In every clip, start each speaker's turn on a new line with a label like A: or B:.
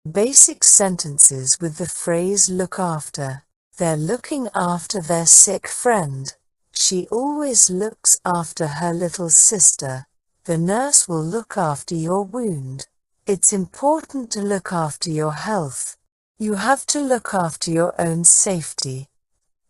A: Basic sentences with the phrase look after. They're looking after their sick friend. She always looks after her little sister. The nurse will look after your wound. It's important to look after your health. You have to look after your own safety.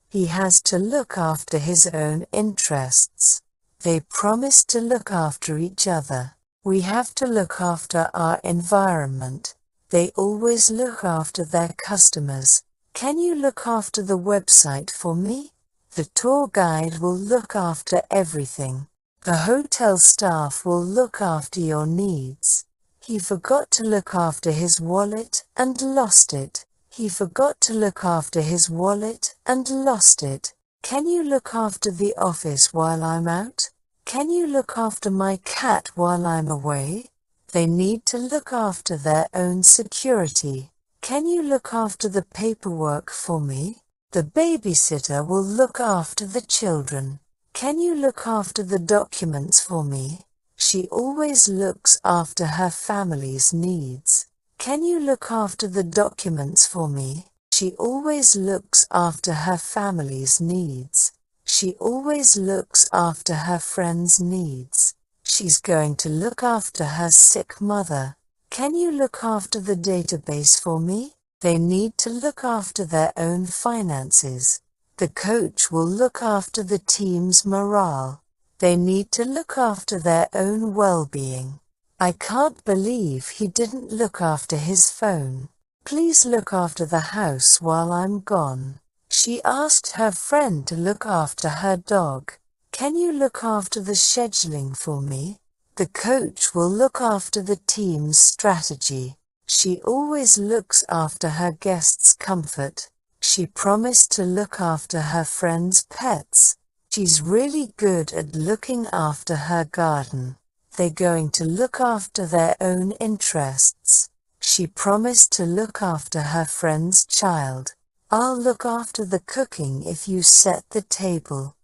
A: He has to look after his own interests. They promise to look after each other. We have to look after our environment. They always look after their customers. Can you look after the website for me? The tour guide will look after everything. The hotel staff will look after your needs. He forgot to look after his wallet and lost it. He forgot to look after his wallet and lost it. Can you look after the office while I'm out? Can you look after my cat while I'm away? They need to look after their own security. Can you look after the paperwork for me? The babysitter will look after the children. Can you look after the documents for me? She always looks after her family's needs. Can you look after the documents for me? She always looks after her family's needs. She always looks after her friends' needs. She's going to look after her sick mother. Can you look after the database for me? They need to look after their own finances. The coach will look after the team's morale. They need to look after their own well-being. I can't believe he didn't look after his phone. Please look after the house while I'm gone. She asked her friend to look after her dog. Can you look after the scheduling for me? The coach will look after the team's strategy. She always looks after her guests' comfort. She promised to look after her friends' pets. She's really good at looking after her garden. They're going to look after their own interests. She promised to look after her friend's child. I'll look after the cooking if you set the table.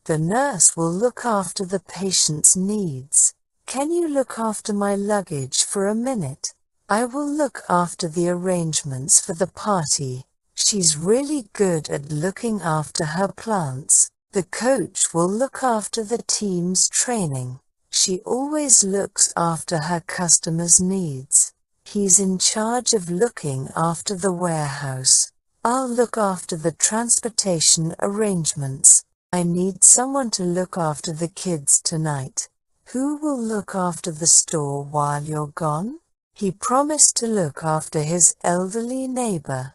A: The nurse will look after the patient's needs. Can you look after my luggage for a minute? I will look after the arrangements for the party. She's really good at looking after her plants. The coach will look after the team's training. She always looks after her customers' needs. He's in charge of looking after the warehouse. I'll look after the transportation arrangements. I need someone to look after the kids tonight. Who will look after the store while you're gone? He promised to look after his elderly neighbor.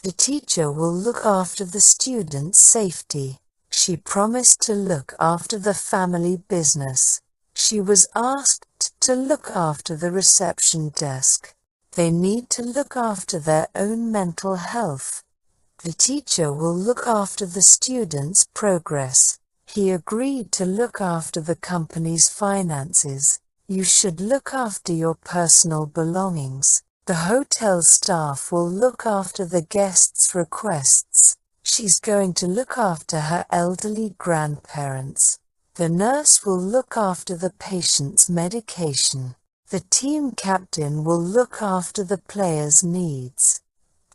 A: The teacher will look after the students' safety. She promised to look after the family business. She was asked to look after the reception desk. They need to look after their own mental health. The teacher will look after the students' progress. He agreed to look after the company's finances. You should look after your personal belongings. The hotel staff will look after the guests' requests. She's going to look after her elderly grandparents. The nurse will look after the patient's medication. The team captain will look after the players' needs.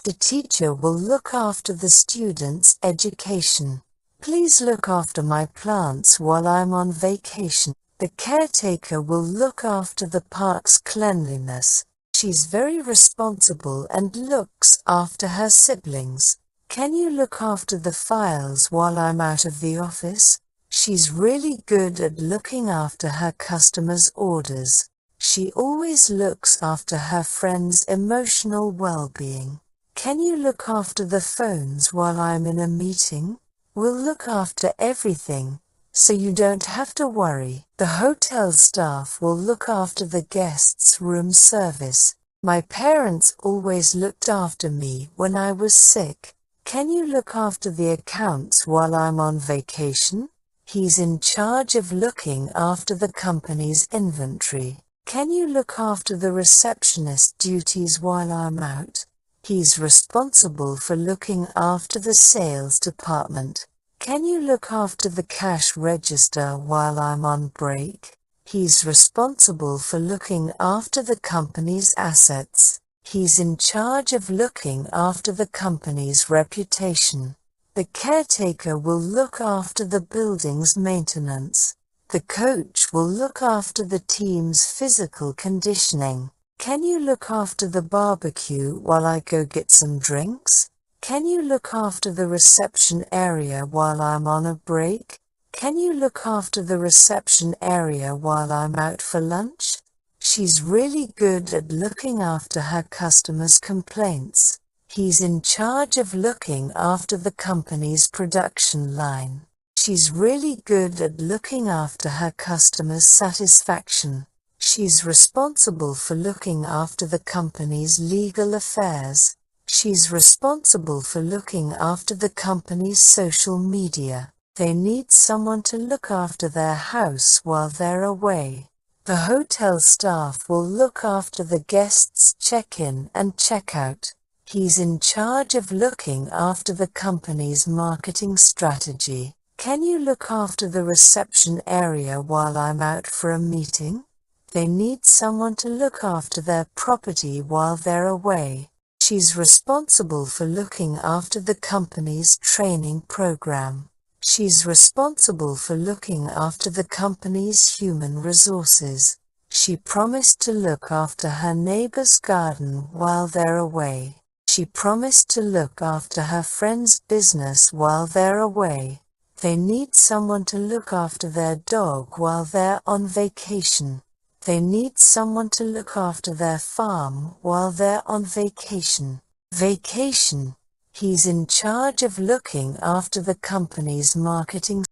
A: The teacher will look after the students' education. Please look after my plants while I'm on vacation. The caretaker will look after the park's cleanliness. She's very responsible and looks after her siblings. Can you look after the files while I'm out of the office? She's really good at looking after her customers' orders. She always looks after her friends' emotional well-being. Can you look after the phones while I'm in a meeting? We'll look after everything, so you don't have to worry. The hotel staff will look after the guests' room service. My parents always looked after me when I was sick. Can you look after the accounts while I'm on vacation? He's in charge of looking after the company's inventory. Can you look after the receptionist duties while I'm out? He's responsible for looking after the sales department. Can you look after the cash register while I'm on break? He's responsible for looking after the company's assets. He's in charge of looking after the company's reputation. The caretaker will look after the building's maintenance. The coach will look after the team's physical conditioning. Can you look after the barbecue while I go get some drinks? Can you look after the reception area while I'm on a break? Can you look after the reception area while I'm out for lunch? She's really good at looking after her customers' complaints. He's in charge of looking after the company's production line. She's really good at looking after her customers' satisfaction. She's responsible for looking after the company's legal affairs. She's responsible for looking after the company's social media. They need someone to look after their house while they're away. The hotel staff will look after the guests' check-in and check-out. He's in charge of looking after the company's marketing strategy. Can you look after the reception area while I'm out for a meeting? They need someone to look after their property while they're away. She's responsible for looking after the company's training program. She's responsible for looking after the company's human resources. She promised to look after her neighbor's garden while they're away. She promised to look after her friend's business while they're away. They need someone to look after their dog while they're on vacation. They need someone to look after their farm while they're on vacation. Vacation. He's in charge of looking after the company's marketing